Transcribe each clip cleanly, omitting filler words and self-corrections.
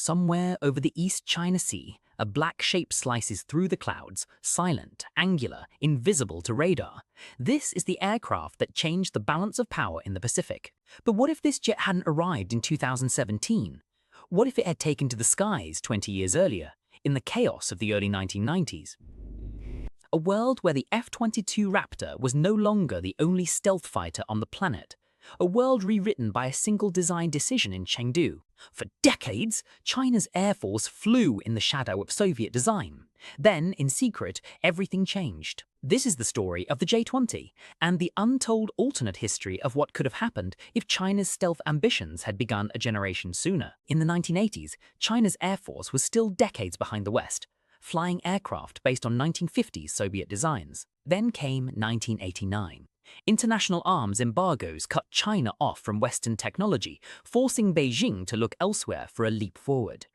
somewhere over the East China Sea, a black shape slices through the clouds, silent, angular, invisible to radar. This is the aircraft that changed the balance of power in the Pacific. But what if this jet hadn't arrived in 2017? What if it had taken to the skies 20 years earlier, in the chaos of the early 1990s? A world where the F-22 Raptor was no longer the only stealth fighter on the planet. A world rewritten by a single design decision in Chengdu. For decades, China's Air Force flew in the shadow of Soviet design. Then, in secret, everything changed. This is the story of the J-20, and the untold alternate history of what could have happened if China's stealth ambitions had begun a generation sooner. In the 1980s, China's Air Force was still decades behind the West, flying aircraft based on 1950s Soviet designs. Then came 1989. International arms embargoes cut China off from Western technology, forcing Beijing to look elsewhere for a leap forward.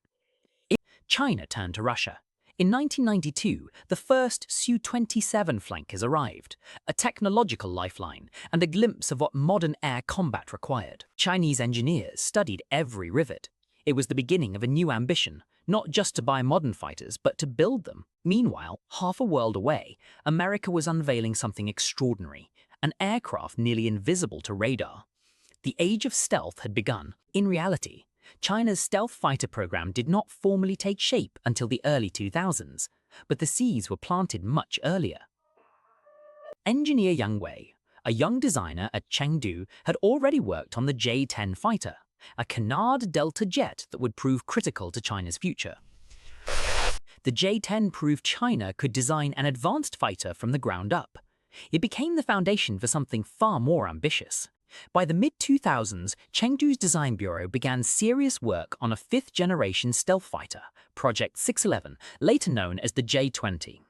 China turned to Russia. In 1992, the first Su-27 flankers arrived, a technological lifeline and a glimpse of what modern air combat required. Chinese engineers studied every rivet. It was the beginning of a new ambition, not just to buy modern fighters, but to build them. Meanwhile, half a world away, America was unveiling something extraordinary, an aircraft nearly invisible to radar. The age of stealth had begun. In reality, China's stealth fighter program did not formally take shape until the early 2000s, but the seeds were planted much earlier. Engineer Yang Wei, a young designer at Chengdu, had already worked on the J-10 fighter, a canard delta jet that would prove critical to China's future. The J-10 proved China could design an advanced fighter from the ground up. It became the foundation for something far more ambitious. By the mid-2000s, Chengdu's design bureau began serious work on a fifth-generation stealth fighter, Project 611, later known as the J-20.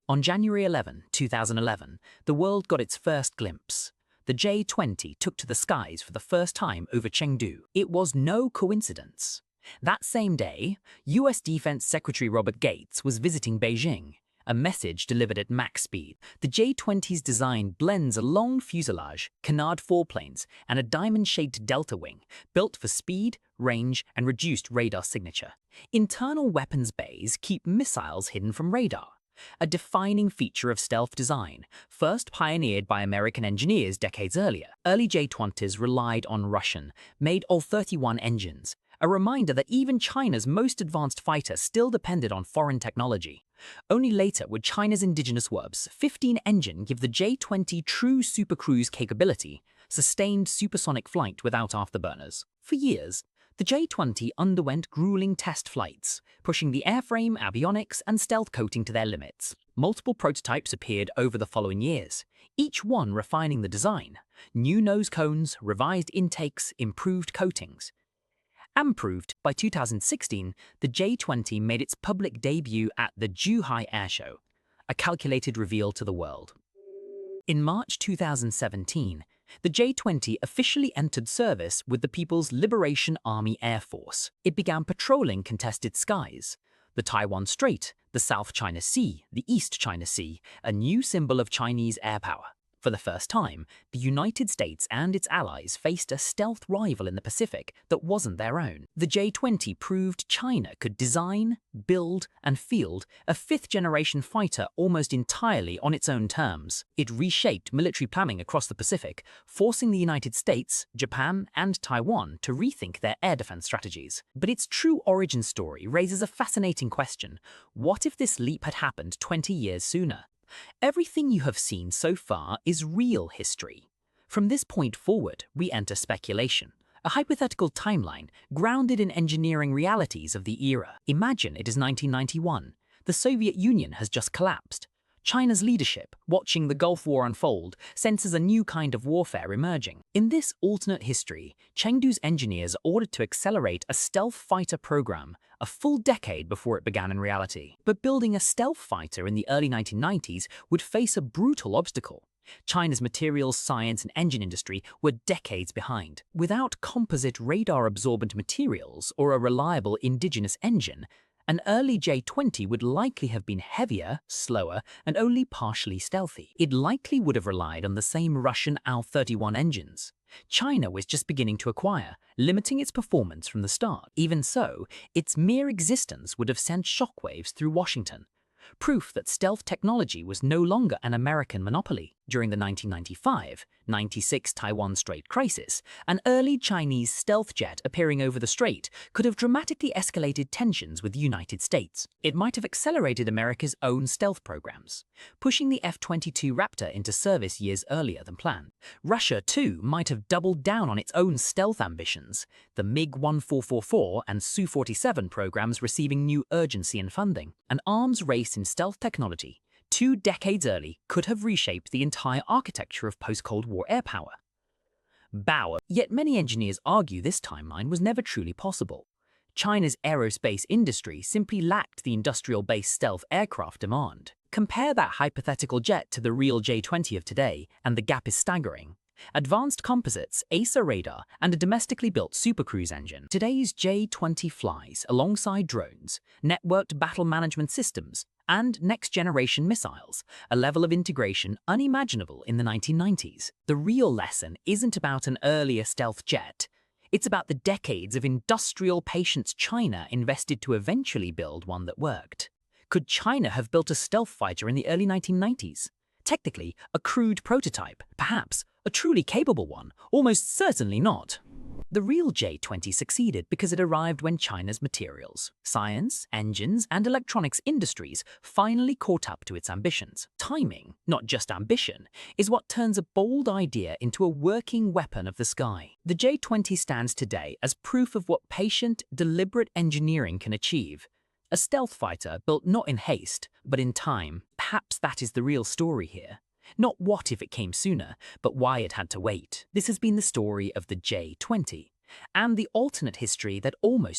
On January 11, 2011, the world got its first glimpse. The J-20 took to the skies for the first time over Chengdu. It was no coincidence. That same day, US Defense Secretary Robert Gates was visiting Beijing. A message delivered at max speed. The J-20's design blends a long fuselage, canard foreplanes, and a diamond-shaped delta wing, built for speed, range, and reduced radar signature. Internal weapons bays keep missiles hidden from radar, a defining feature of stealth design, first pioneered by American engineers decades earlier. Early J-20s relied on Russian, made Ol-31 engines, a reminder that even China's most advanced fighter still depended on foreign technology. Only later would China's indigenous Wubs 15 engine give the J-20 true supercruise capability, sustained supersonic flight without afterburners. For years, the J-20 underwent grueling test flights, pushing the airframe, avionics, and stealth coating to their limits. Multiple prototypes appeared over the following years, each one refining the design. New nose cones, revised intakes, improved coatings. Improved, by 2016, the J-20 made its public debut at the Zhuhai Air Show, a calculated reveal to the world. In March 2017, the J-20 officially entered service with the People's Liberation Army Air Force. It began patrolling contested skies, the Taiwan Strait, the South China Sea, the East China Sea, a new symbol of Chinese air power. For the first time, the United States and its allies faced a stealth rival in the Pacific that wasn't their own. The J-20 proved China could design, build, and field a fifth-generation fighter almost entirely on its own terms. It reshaped military planning across the Pacific, forcing the United States, Japan, and Taiwan to rethink their air defense strategies. But its true origin story raises a fascinating question. What if this leap had happened 20 years sooner? Everything you have seen so far is real history. From this point forward, we enter speculation, a hypothetical timeline grounded in engineering realities of the era. Imagine it is 1991. The Soviet Union has just collapsed. China's leadership, watching the Gulf War unfold, senses a new kind of warfare emerging. In this alternate history, Chengdu's engineers are ordered to accelerate a stealth fighter program a full decade before it began in reality. But building a stealth fighter in the early 1990s would face a brutal obstacle. China's materials, science, and engine industry were decades behind. Without composite radar-absorbent materials or a reliable indigenous engine, An early J-20 would likely have been heavier, slower, and only partially stealthy. It likely would have relied on the same Russian Al-31 engines China was just beginning to acquire, limiting its performance from the start. Even so, its mere existence would have sent shockwaves through Washington, proof that stealth technology was no longer an American monopoly. During the 1995-96 Taiwan Strait Crisis, an early Chinese stealth jet appearing over the strait could have dramatically escalated tensions with the United States. It might have accelerated America's own stealth programs, pushing the F-22 Raptor into service years earlier than planned. Russia, too, might have doubled down on its own stealth ambitions, the MiG-1444 and Su-47 programs receiving new urgency and funding. An arms race in stealth technology 2 decades early could have reshaped the entire architecture of post-Cold War air power. Yet many engineers argue this timeline was never truly possible. China's aerospace industry simply lacked the industrial-based stealth aircraft demand. Compare that hypothetical jet to the real J-20 of today, and the gap is staggering. Advanced composites, AESA radar, and a domestically built supercruise engine. Today's J-20 flies alongside drones, networked battle management systems, and next-generation missiles, a level of integration unimaginable in the 1990s. The real lesson isn't about an earlier stealth jet. It's about the decades of industrial patience China invested to eventually build one that worked. Could China have built a stealth fighter in the early 1990s? Technically, a crude prototype, perhaps. A truly capable one? Almost certainly not. The real J-20 succeeded because it arrived when China's materials, science, engines, and electronics industries finally caught up to its ambitions. Timing, not just ambition, is what turns a bold idea into a working weapon of the sky. The J-20 stands today as proof of what patient, deliberate engineering can achieve. A stealth fighter built not in haste, but in time. Perhaps that is the real story here. Not what if it came sooner, but why it had to wait. This has been the story of the J-20, and the alternate history that almost